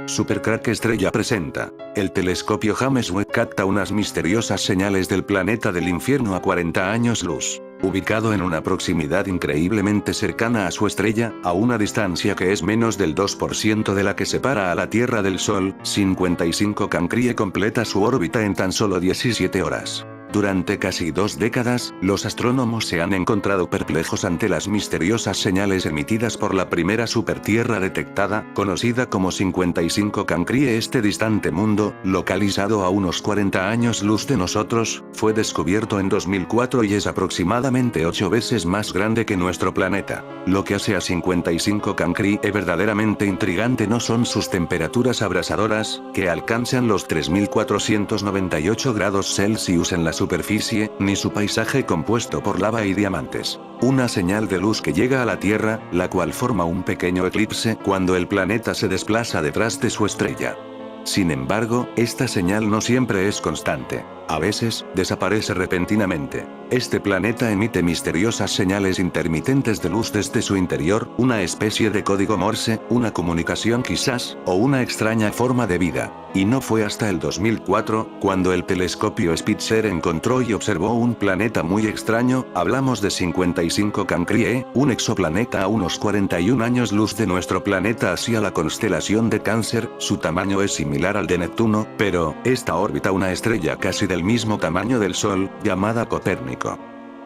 Supercrack Estrella presenta. El telescopio James Webb capta unas misteriosas señales del planeta del infierno a 40 años luz. Ubicado en una proximidad increíblemente cercana a su estrella, a una distancia que es menos del 2% de la que separa a la Tierra del Sol, 55 Cancrie completa su órbita en tan solo 17 horas. Durante casi 2 décadas, los astrónomos se han encontrado perplejos ante las misteriosas señales emitidas por la primera supertierra detectada, conocida como 55 Cancrie. Este distante mundo, localizado a unos 40 años luz de nosotros, fue descubierto en 2004 y es aproximadamente 8 veces más grande que nuestro planeta. Lo que hace a 55 Cancrie verdaderamente intrigante no son sus temperaturas abrasadoras, que alcanzan los 3498 grados Celsius en la superficie, ni su paisaje compuesto por lava y diamantes. Una señal de luz que llega a la Tierra, la cual forma un pequeño eclipse cuando el planeta se desplaza detrás de su estrella. Sin embargo, esta señal no siempre es constante. A veces, desaparece repentinamente. Este planeta emite misteriosas señales intermitentes de luz desde su interior, una especie de código Morse, una comunicación quizás, o una extraña forma de vida. Y no fue hasta el 2004, cuando el telescopio Spitzer encontró y observó un planeta muy extraño. Hablamos de 55 Cancrie, un exoplaneta a unos 41 años luz de nuestro planeta hacia la constelación de Cáncer. Su tamaño es similar al de Neptuno, pero esta orbita una estrella casi del mismo tamaño del Sol, llamada Copérnico.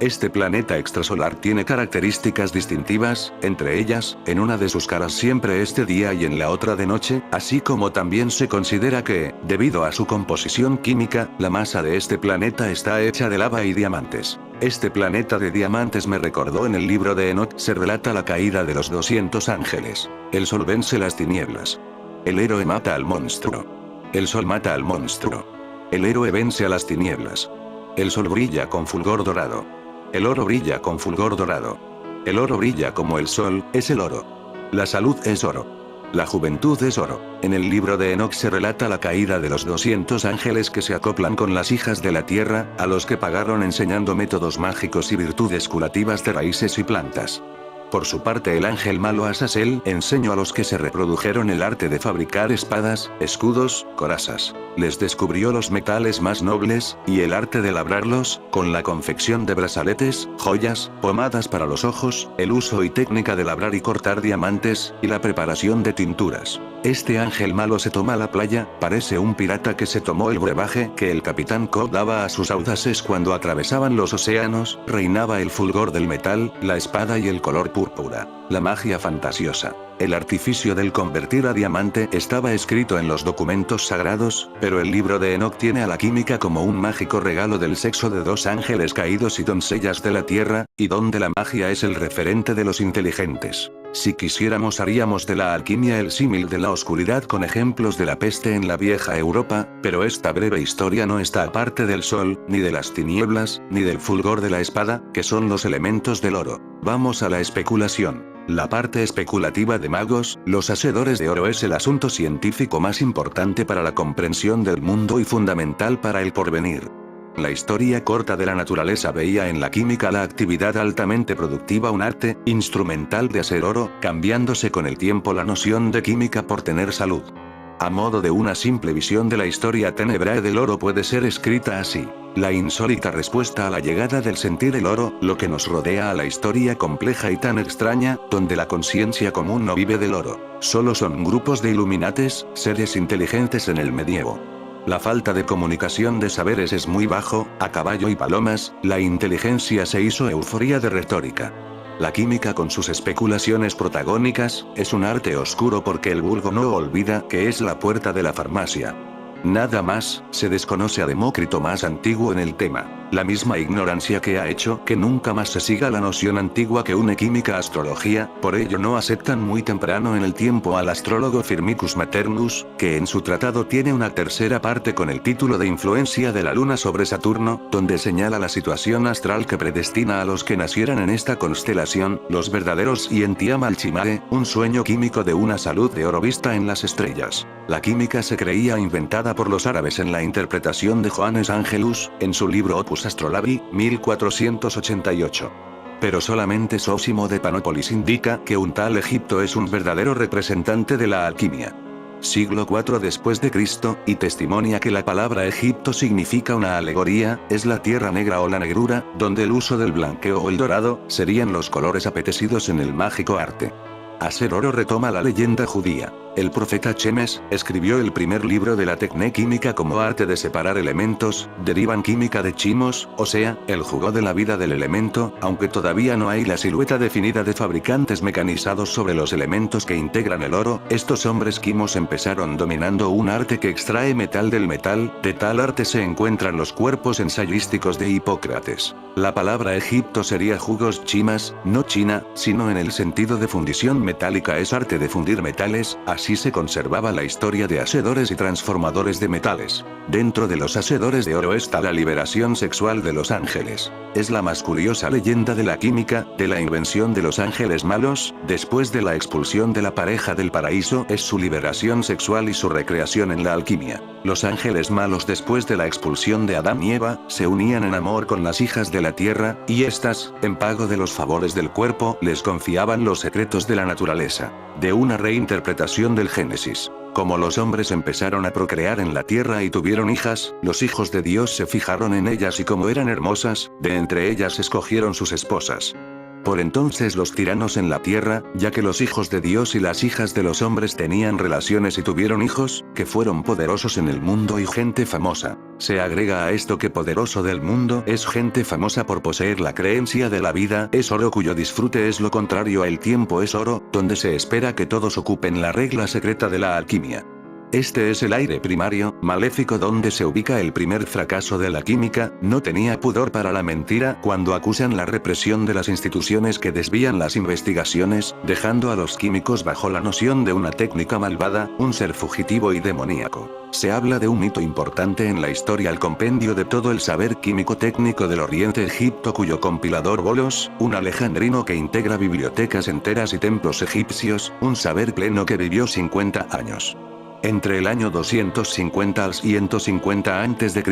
Este planeta extrasolar tiene características distintivas, entre ellas, en una de sus caras siempre es de día y en la otra de noche, así como también se considera que, debido a su composición química, la masa de este planeta está hecha de lava y diamantes. Este planeta de diamantes me recordó en el libro de Enoch, se relata la caída de los 200 ángeles. El sol vence las tinieblas. El héroe mata al monstruo. El sol mata al monstruo. El héroe vence a las tinieblas. El sol brilla con fulgor dorado. El oro brilla con fulgor dorado. El oro brilla como el sol, es el oro. La salud es oro. La juventud es oro. En el libro de Enoch se relata la caída de los 200 ángeles que se acoplan con las hijas de la tierra, a los que pagaron enseñando métodos mágicos y virtudes curativas de raíces y plantas. Por su parte el ángel malo Azazel enseñó a los que se reprodujeron el arte de fabricar espadas, escudos, corazas. Les descubrió los metales más nobles, y el arte de labrarlos, con la confección de brazaletes, joyas, pomadas para los ojos, el uso y técnica de labrar y cortar diamantes, y la preparación de tinturas. Este ángel malo se toma la playa, parece un pirata que se tomó el brebaje que el capitán Cobb daba a sus audaces cuando atravesaban los océanos. Reinaba el fulgor del metal, la espada y el color púrpura. La magia fantasiosa. El artificio del convertir a diamante estaba escrito en los documentos sagrados, pero el libro de Enoch tiene a la química como un mágico regalo del sexo de 2 ángeles caídos y doncellas de la tierra, y donde la magia es el referente de los inteligentes. Si quisiéramos haríamos de la alquimia el símil de la oscuridad con ejemplos de la peste en la vieja Europa, pero esta breve historia no está aparte del sol, ni de las tinieblas, ni del fulgor de la espada, que son los elementos del oro. Vamos a la especulación. La parte especulativa de magos, los hacedores de oro es el asunto científico más importante para la comprensión del mundo y fundamental para el porvenir. La historia corta de la naturaleza veía en la química la actividad altamente productiva un arte instrumental de hacer oro, cambiándose con el tiempo la noción de química por tener salud. A modo de una simple visión de la historia tenebrae del oro puede ser escrita así. La insólita respuesta a la llegada del sentir el oro, lo que nos rodea a la historia compleja y tan extraña, donde la conciencia común no vive del oro. Solo son grupos de iluminates, seres inteligentes en el medievo. La falta de comunicación de saberes es muy bajo, a caballo y palomas, la inteligencia se hizo euforia de retórica. La química con sus especulaciones protagónicas, es un arte oscuro porque el vulgo no olvida que es la puerta de la farmacia. Nada más, se desconoce a Demócrito más antiguo en el tema. La misma ignorancia que ha hecho que nunca más se siga la noción antigua que une química a astrología, por ello no aceptan muy temprano en el tiempo al astrólogo Firmicus Maternus, que en su tratado tiene una tercera parte con el título de Influencia de la Luna sobre Saturno, donde señala la situación astral que predestina a los que nacieran en esta constelación, los verdaderos Ientiam Alchimae, un sueño químico de una salud de oro vista en las estrellas. La química se creía inventada por los árabes en la interpretación de Johannes Angelus, en su libro Opus Astrolabi, 1488. Pero solamente Sósimo de Panópolis indica que un tal Egipto es un verdadero representante de la alquimia. siglo IV después de Cristo, y testimonia que la palabra Egipto significa una alegoría, es la tierra negra o la negrura, donde el uso del blanqueo o el dorado, serían los colores apetecidos en el mágico arte. Hacer oro retoma la leyenda judía. El profeta Chemes escribió el primer libro de la Tecné química como arte de separar elementos, derivan química de chimos, o sea, el jugo de la vida del elemento, aunque todavía no hay la silueta definida de fabricantes mecanizados sobre los elementos que integran el oro, estos hombres quimos empezaron dominando un arte que extrae metal del metal, de tal arte se encuentran los cuerpos ensayísticos de Hipócrates. La palabra Egipto sería jugos chimas, no China, sino en el sentido de fundición metálica es arte de fundir metales, así se conservaba la historia de hacedores y transformadores de metales. Dentro de los hacedores de oro está la liberación sexual de los ángeles. Es la más curiosa leyenda de la química, de la invención de los ángeles malos, después de la expulsión de la pareja del paraíso es su liberación sexual y su recreación en la alquimia. Los ángeles malos después de la expulsión de Adán y Eva, se unían en amor con las hijas de la tierra, y éstas, en pago de los favores del cuerpo, les confiaban los secretos de la naturaleza. De una reinterpretación del Génesis. Como los hombres empezaron a procrear en la tierra y tuvieron hijas, los hijos de Dios se fijaron en ellas y como eran hermosas, de entre ellas escogieron sus esposas. Por entonces los tiranos en la tierra, ya que los hijos de Dios y las hijas de los hombres tenían relaciones y tuvieron hijos, que fueron poderosos en el mundo y gente famosa. Se agrega a esto que poderoso del mundo es gente famosa por poseer la creencia de la vida es oro cuyo disfrute es lo contrario a el tiempo es oro, donde se espera que todos ocupen la regla secreta de la alquimia. Este es el aire primario, maléfico donde se ubica el primer fracaso de la química, no tenía pudor para la mentira cuando acusan la represión de las instituciones que desvían las investigaciones, dejando a los químicos bajo la noción de una técnica malvada, un ser fugitivo y demoníaco. Se habla de un hito importante en la historia el compendio de todo el saber químico técnico del Oriente Egipto cuyo compilador Bolos, un alejandrino que integra bibliotecas enteras y templos egipcios, un saber pleno que vivió 50 años. Entre el año 250 al 150 a.C.,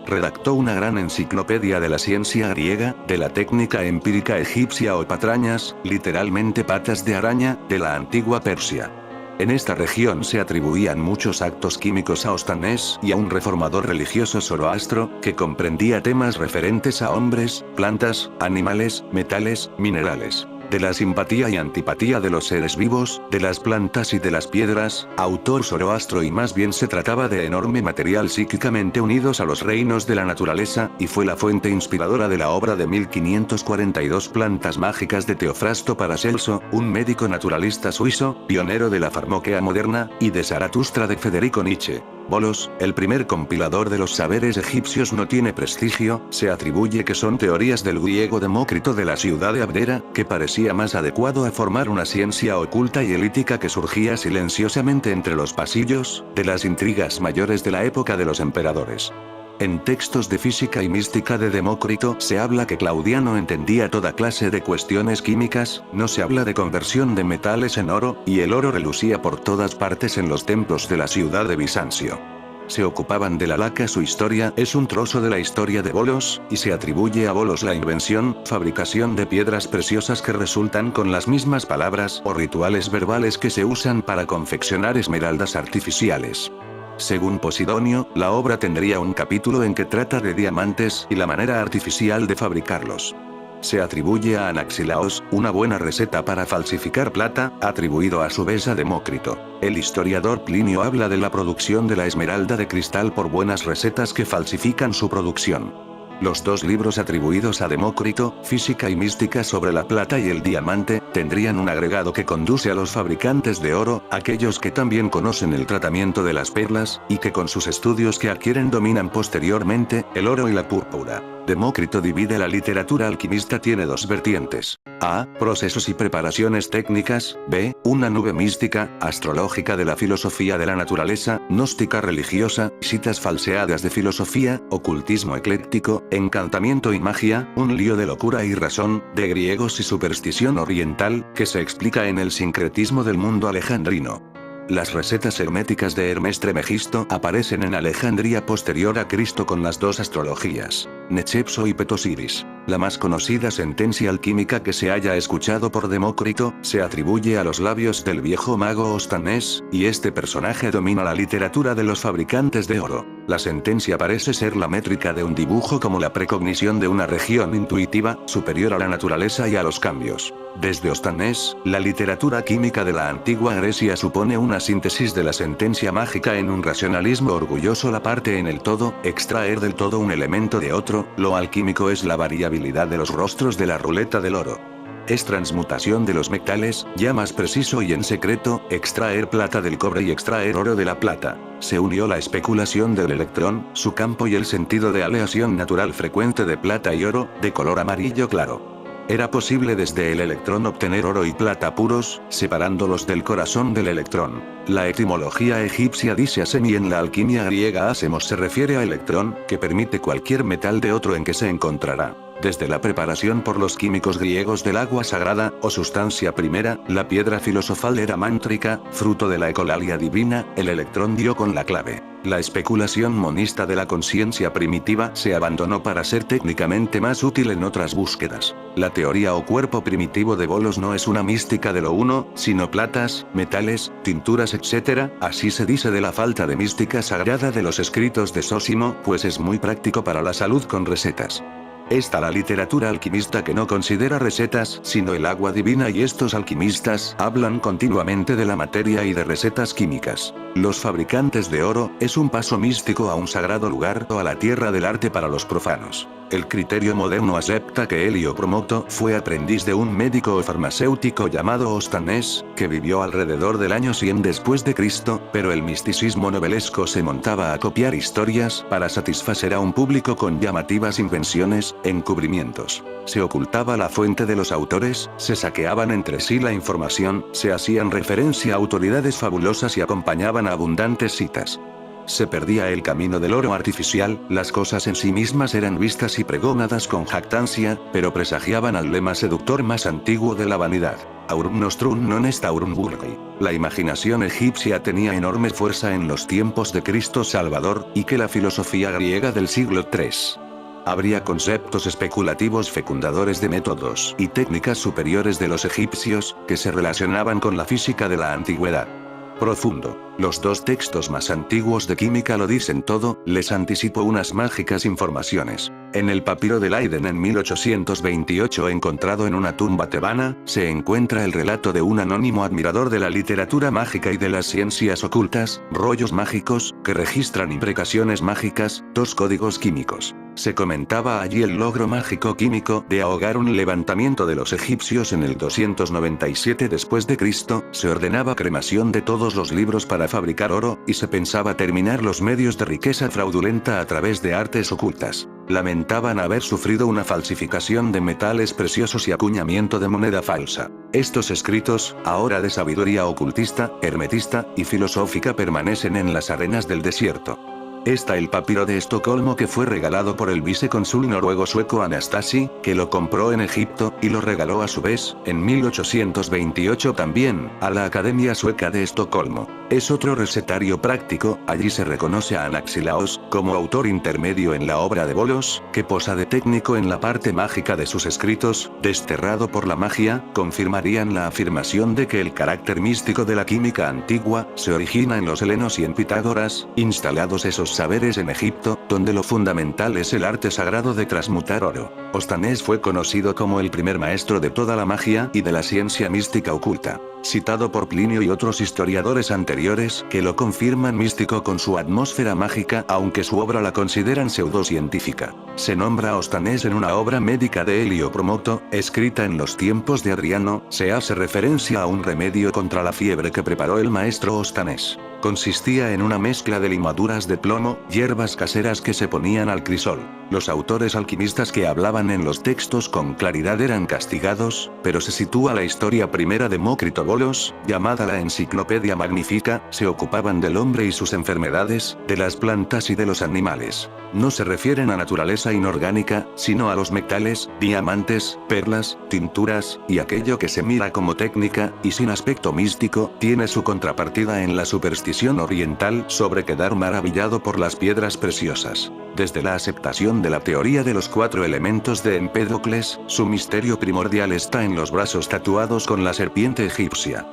redactó una gran enciclopedia de la ciencia griega, de la técnica empírica egipcia o patrañas, literalmente patas de araña, de la antigua Persia. En esta región se atribuían muchos actos químicos a Ostanes y a un reformador religioso Zoroastro, que comprendía temas referentes a hombres, plantas, animales, metales, minerales. De la simpatía y antipatía de los seres vivos, de las plantas y de las piedras, autor Zoroastro y más bien se trataba de enorme material psíquicamente unidos a los reinos de la naturaleza, y fue la fuente inspiradora de la obra de 1542 Plantas mágicas de Teofrasto Paracelso, un médico naturalista suizo, pionero de la farmacia moderna, y de Zaratustra de Federico Nietzsche. Bolos, el primer compilador de los saberes egipcios no tiene prestigio, se atribuye que son teorías del griego Demócrito de la ciudad de Abdera, que parecía más adecuado a formar una ciencia oculta y elítica que surgía silenciosamente entre los pasillos, de las intrigas mayores de la época de los emperadores. En textos de física y mística de Demócrito se habla que Claudiano entendía toda clase de cuestiones químicas, no se habla de conversión de metales en oro, y el oro relucía por todas partes en los templos de la ciudad de Bizancio. Se ocupaban de la laca. Su historia es un trozo de la historia de Bolos, y se atribuye a Bolos la invención, fabricación de piedras preciosas que resultan con las mismas palabras o rituales verbales que se usan para confeccionar esmeraldas artificiales. Según Posidonio, la obra tendría un capítulo en que trata de diamantes y la manera artificial de fabricarlos. Se atribuye a Anaxilaos, una buena receta para falsificar plata, atribuido a su vez a Demócrito. El historiador Plinio habla de la producción de la esmeralda de cristal por buenas recetas que falsifican su producción. Los dos libros atribuidos a Demócrito, Física y Mística sobre la plata y el diamante, tendrían un agregado que conduce a los fabricantes de oro, aquellos que también conocen el tratamiento de las perlas, y que con sus estudios que adquieren dominan posteriormente, el oro y la púrpura. Demócrito divide la literatura alquimista tiene dos vertientes. A. Procesos y preparaciones técnicas. B. Una nube mística, astrológica de la filosofía de la naturaleza, gnóstica religiosa, citas falseadas de filosofía, ocultismo ecléctico, encantamiento y magia, un lío de locura y razón, de griegos y superstición oriental, que se explica en el sincretismo del mundo alejandrino. Las recetas herméticas de Hermes Trismegisto aparecen en Alejandría posterior a Cristo con las dos astrologías, Nechepso y Petosiris. La más conocida sentencia alquímica que se haya escuchado por Demócrito, se atribuye a los labios del viejo mago Ostanés, y este personaje domina la literatura de los fabricantes de oro. La sentencia parece ser la métrica de un dibujo como la precognición de una región intuitiva, superior a la naturaleza y a los cambios. Desde Ostanés, la literatura química de la antigua Grecia supone una síntesis de la sentencia mágica en un racionalismo orgulloso, la parte en el todo, extraer del todo un elemento de otro, lo alquímico es la variabilidad de los rostros de la ruleta del oro. Es transmutación de los metales, ya más preciso y en secreto, extraer plata del cobre y extraer oro de la plata. Se unió la especulación del electrón, su campo y el sentido de aleación natural frecuente de plata y oro, de color amarillo claro. Era posible desde el electrón obtener oro y plata puros, separándolos del corazón del electrón. La etimología egipcia dice asem y en la alquimia griega asemos se refiere a electrón, que permite cualquier metal de otro en que se encontrará. Desde la preparación por los químicos griegos del agua sagrada, o sustancia primera, la piedra filosofal era mántrica, fruto de la ecolalia divina, el electrón dio con la clave. La especulación monista de la conciencia primitiva se abandonó para ser técnicamente más útil en otras búsquedas. La teoría o cuerpo primitivo de Bolos no es una mística de lo uno, sino platas, metales, tinturas etc. Así se dice de la falta de mística sagrada de los escritos de Sósimo, pues es muy práctico para la salud con recetas. Está la literatura alquimista que no considera recetas, sino el agua divina, y estos alquimistas hablan continuamente de la materia y de recetas químicas. Los fabricantes de oro es un paso místico a un sagrado lugar o a la tierra del arte para los profanos. El criterio moderno acepta que Helio Promoto fue aprendiz de un médico o farmacéutico llamado Ostanés, que vivió alrededor del año 100 después de Cristo, pero el misticismo novelesco se montaba a copiar historias para satisfacer a un público con llamativas invenciones, encubrimientos. Se ocultaba la fuente de los autores, se saqueaban entre sí la información, se hacían referencia a autoridades fabulosas y acompañaban a abundantes citas. Se perdía el camino del oro artificial, las cosas en sí mismas eran vistas y pregonadas con jactancia, pero presagiaban al lema seductor más antiguo de la vanidad. Aurum nostrum non est aurum vulgi. La imaginación egipcia tenía enorme fuerza en los tiempos de Cristo Salvador, y que la filosofía griega del siglo III. Habría conceptos especulativos fecundadores de métodos y técnicas superiores de los egipcios, que se relacionaban con la física de la antigüedad. Profundo. Los dos textos más antiguos de química lo dicen todo, les anticipo unas mágicas informaciones. En el papiro de Leiden en 1828 encontrado en una tumba tebana, se encuentra el relato de un anónimo admirador de la literatura mágica y de las ciencias ocultas, rollos mágicos, que registran imprecaciones mágicas, 2 códigos químicos. Se comentaba allí el logro mágico químico de ahogar un levantamiento de los egipcios en el 297 después de Cristo, se ordenaba cremación de todos los libros para fabricar oro, y se pensaba terminar los medios de riqueza fraudulenta a través de artes ocultas. Lamentaban haber sufrido una falsificación de metales preciosos y acuñamiento de moneda falsa. Estos escritos, ahora de sabiduría ocultista, hermetista y filosófica, permanecen en las arenas del desierto. Está el papiro de Estocolmo que fue regalado por el vicecónsul noruego-sueco Anastasi, que lo compró en Egipto, y lo regaló a su vez, en 1828 también, a la Academia Sueca de Estocolmo. Es otro recetario práctico, allí se reconoce a Anaxilaos, como autor intermedio en la obra de Bolos, que posa de técnico en la parte mágica de sus escritos, desterrado por la magia, confirmarían la afirmación de que el carácter místico de la química antigua, se origina en los helenos y en Pitágoras, instalados esos saberes en Egipto, donde lo fundamental es el arte sagrado de transmutar oro. Ostanés fue conocido como el primer maestro de toda la magia y de la ciencia mística oculta. Citado por Plinio y otros historiadores anteriores, que lo confirman místico con su atmósfera mágica, aunque su obra la consideran pseudocientífica. Se nombra a Ostanés en una obra médica de Helio Promoto, escrita en los tiempos de Adriano, se hace referencia a un remedio contra la fiebre que preparó el maestro Ostanés. Consistía en una mezcla de limaduras de plomo, hierbas caseras que se ponían al crisol. Los autores alquimistas que hablaban en los textos con claridad eran castigados, pero se sitúa la historia primera de Demócrito Bolos, llamada la Enciclopedia Magnífica, se ocupaban del hombre y sus enfermedades, de las plantas y de los animales. No se refieren a naturaleza inorgánica, sino a los metales, diamantes, perlas, tinturas, y aquello que se mira como técnica, y sin aspecto místico, tiene su contrapartida en la superstición visión oriental sobre quedar maravillado por las piedras preciosas. Desde la aceptación de la teoría de los 4 elementos de Empédocles, su misterio primordial está en los brazos tatuados con la serpiente egipcia.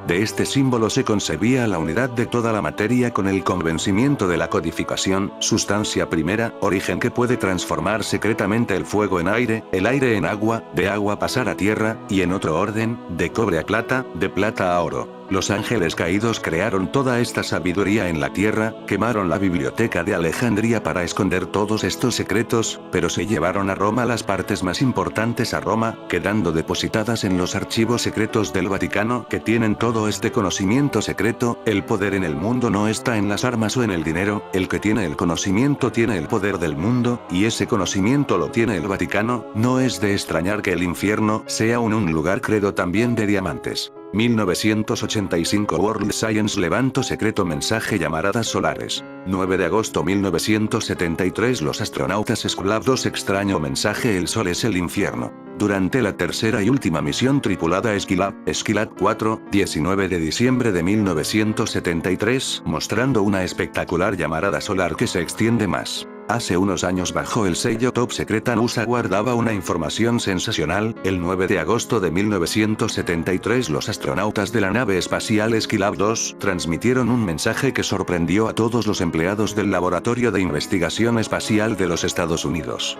De este símbolo se concebía la unidad de toda la materia con el convencimiento de la codificación, sustancia primera, origen que puede transformar secretamente el fuego en aire, el aire en agua, de agua pasar a tierra, y en otro orden, de cobre a plata, de plata a oro. Los ángeles caídos crearon toda esta sabiduría en la tierra, quemaron la biblioteca de Alejandría para esconder todos estos secretos, pero se llevaron a Roma las partes más importantes a Roma, quedando depositadas en los archivos secretos del Vaticano que tienen todo este conocimiento secreto. El poder en el mundo no está en las armas o en el dinero, el que tiene el conocimiento tiene el poder del mundo, y ese conocimiento lo tiene el Vaticano. No es de extrañar que el infierno sea un lugar credo también de diamantes. 1985 World Science levantó secreto mensaje llamaradas solares. 9 de agosto 1973 Los astronautas Skylab 2 extraño mensaje el sol es el infierno. Durante la tercera y última misión tripulada Skylab 4, 19 de diciembre de 1973, mostrando una espectacular llamarada solar que se extiende más. Hace unos años bajo el sello Top Secret USA guardaba una información sensacional. El 9 de agosto de 1973 los astronautas de la nave espacial Skylab 2 transmitieron un mensaje que sorprendió a todos los empleados del Laboratorio de Investigación Espacial de los Estados Unidos.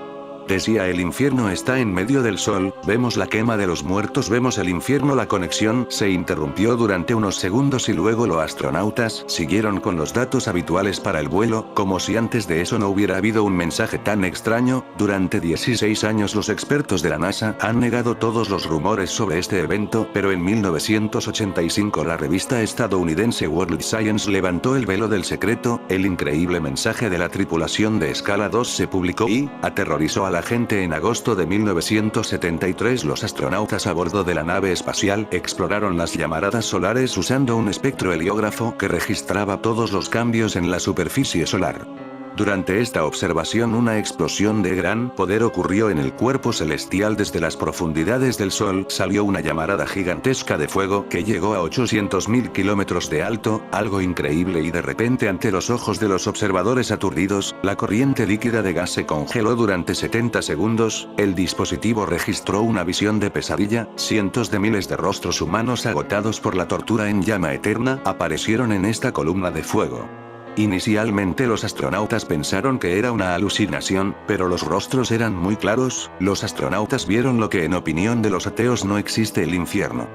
Decía: el infierno está en medio del sol, vemos la quema de los muertos, vemos el infierno. La conexión se interrumpió durante unos segundos y luego los astronautas siguieron con los datos habituales para el vuelo, como si antes de eso no hubiera habido un mensaje tan extraño. Durante 16 años los expertos de la NASA han negado todos los rumores sobre este evento, pero en 1985 la revista estadounidense World Science levantó el velo del secreto. El increíble mensaje de la tripulación de Skylab 2 se publicó y aterrorizó a la gente. En agosto de 1973 los astronautas a bordo de la nave espacial exploraron las llamaradas solares usando un espectroheliógrafo que registraba todos los cambios en la superficie solar. Durante esta observación una explosión de gran poder ocurrió en el cuerpo celestial. Desde las profundidades del Sol salió una llamarada gigantesca de fuego que llegó a 800.000 kilómetros de alto, algo increíble, y de repente ante los ojos de los observadores aturdidos, la corriente líquida de gas se congeló durante 70 segundos, el dispositivo registró una visión de pesadilla, cientos de miles de rostros humanos agotados por la tortura en llama eterna aparecieron en esta columna de fuego. Inicialmente los astronautas pensaron que era una alucinación, pero los rostros eran muy claros. Los astronautas vieron lo que en opinión de los ateos no existe: el infierno.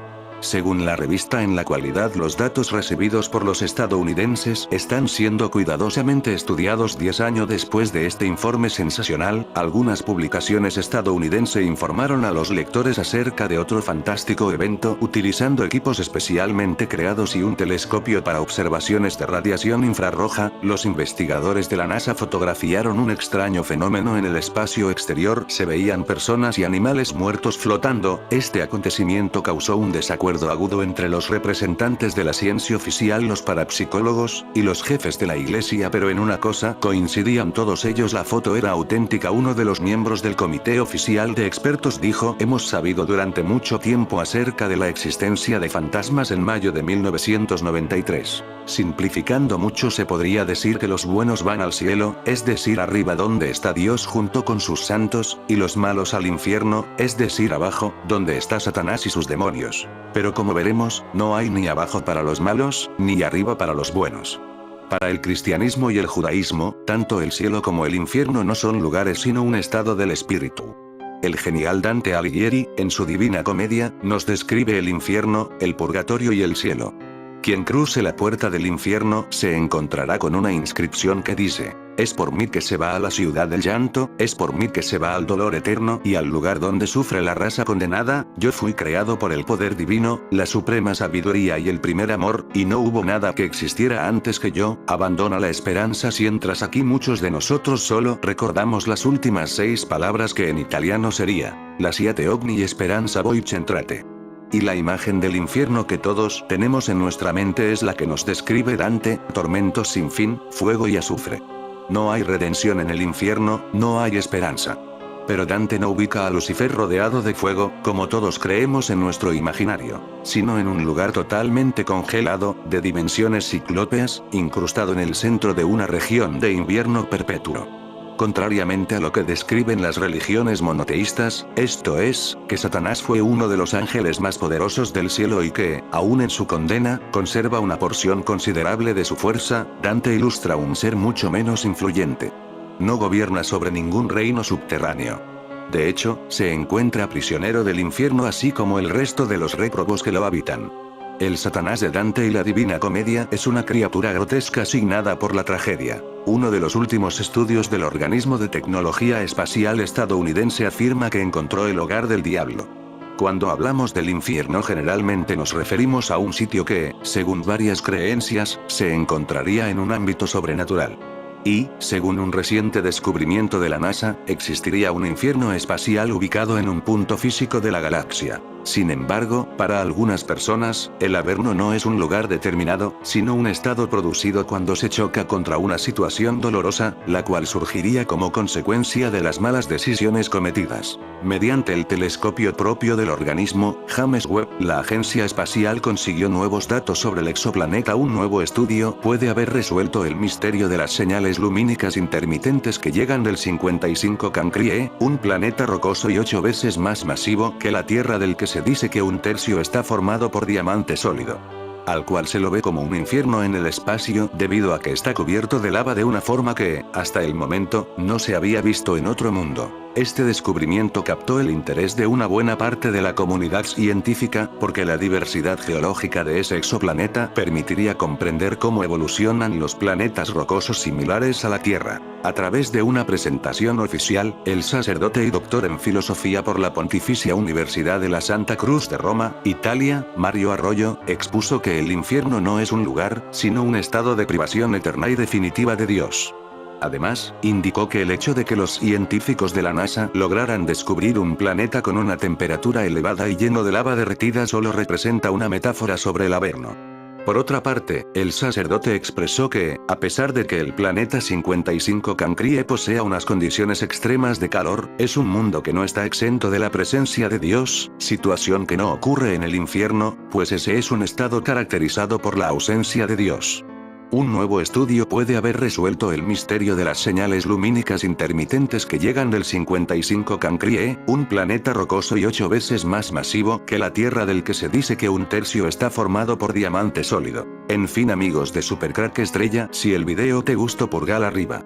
Según la revista, en la actualidad los datos recibidos por los estadounidenses están siendo cuidadosamente estudiados 10 años después de este informe sensacional. Algunas publicaciones estadounidenses informaron a los lectores acerca de otro fantástico evento utilizando equipos especialmente creados y un telescopio para observaciones de radiación infrarroja. Los investigadores de la NASA fotografiaron un extraño fenómeno en el espacio exterior. Se veían personas y animales muertos flotando. Este acontecimiento causó un desacuerdo agudo entre los representantes de la ciencia oficial, los parapsicólogos, y los jefes de la iglesia, pero en una cosa coincidían todos ellos: la foto era auténtica. Uno de los miembros del comité oficial de expertos dijo: hemos sabido durante mucho tiempo acerca de la existencia de fantasmas. En mayo de 1993. Simplificando mucho, se podría decir que los buenos van al cielo, es decir arriba donde está Dios junto con sus santos, y los malos al infierno, es decir abajo, donde está Satanás y sus demonios. Pero como veremos, no hay ni abajo para los malos, ni arriba para los buenos. Para el cristianismo y el judaísmo, tanto el cielo como el infierno no son lugares sino un estado del espíritu. El genial Dante Alighieri, en su Divina Comedia, nos describe el infierno, el purgatorio y el cielo. Quien cruce la puerta del infierno se encontrará con una inscripción que dice: es por mí que se va a la ciudad del llanto, es por mí que se va al dolor eterno y al lugar donde sufre la raza condenada. Yo fui creado por el poder divino, la suprema sabiduría y el primer amor, y no hubo nada que existiera antes que yo. Abandona la esperanza si entras aquí. Muchos de nosotros solo recordamos las últimas 6 palabras, que en italiano sería: lasciate ogni speranza voi centrate. Y la imagen del infierno que todos tenemos en nuestra mente es la que nos describe Dante: tormentos sin fin, fuego y azufre. No hay redención en el infierno, no hay esperanza. Pero Dante no ubica a Lucifer rodeado de fuego, como todos creemos en nuestro imaginario, sino en un lugar totalmente congelado, de dimensiones ciclópeas, incrustado en el centro de una región de invierno perpetuo. Contrariamente a lo que describen las religiones monoteístas, esto es, que Satanás fue uno de los ángeles más poderosos del cielo y que, aún en su condena, conserva una porción considerable de su fuerza, Dante ilustra un ser mucho menos influyente. No gobierna sobre ningún reino subterráneo. De hecho, se encuentra prisionero del infierno así como el resto de los réprobos que lo habitan. El Satanás de Dante y la Divina Comedia es una criatura grotesca asignada por la tragedia. Uno de los últimos estudios del organismo de tecnología espacial estadounidense afirma que encontró el hogar del diablo. Cuando hablamos del infierno generalmente nos referimos a un sitio que, según varias creencias, se encontraría en un ámbito sobrenatural. Y, según un reciente descubrimiento de la NASA, existiría un infierno espacial ubicado en un punto físico de la galaxia. Sin embargo, para algunas personas, el Averno no es un lugar determinado, sino un estado producido cuando se choca contra una situación dolorosa, la cual surgiría como consecuencia de las malas decisiones cometidas. Mediante el telescopio propio del organismo, James Webb, la agencia espacial consiguió nuevos datos sobre el exoplaneta. Un nuevo estudio puede haber resuelto el misterio de las señales lumínicas intermitentes que llegan del 55 Cancrie, un planeta rocoso y 8 veces más masivo que la Tierra, del que se dice que un tercio está formado por diamante sólido, al cual se lo ve como un infierno en el espacio, debido a que está cubierto de lava de una forma que, hasta el momento, no se había visto en otro mundo. Este descubrimiento captó el interés de una buena parte de la comunidad científica, porque la diversidad geológica de ese exoplaneta permitiría comprender cómo evolucionan los planetas rocosos similares a la Tierra. A través de una presentación oficial, el sacerdote y doctor en filosofía por la Pontificia Universidad de la Santa Cruz de Roma, Italia, Mario Arroyo, expuso que el infierno no es un lugar, sino un estado de privación eterna y definitiva de Dios. Además, indicó que el hecho de que los científicos de la NASA lograran descubrir un planeta con una temperatura elevada y lleno de lava derretida solo representa una metáfora sobre el Averno. Por otra parte, el sacerdote expresó que, a pesar de que el planeta 55 Cancrie posea unas condiciones extremas de calor, es un mundo que no está exento de la presencia de Dios, situación que no ocurre en el infierno, pues ese es un estado caracterizado por la ausencia de Dios. Un nuevo estudio puede haber resuelto el misterio de las señales lumínicas intermitentes que llegan del 55 Cancrie, un planeta rocoso y 8 veces más masivo que la Tierra, del que se dice que un tercio está formado por diamante sólido. En fin, amigos de Supercrack Estrella, si el video te gustó, pulgar arriba.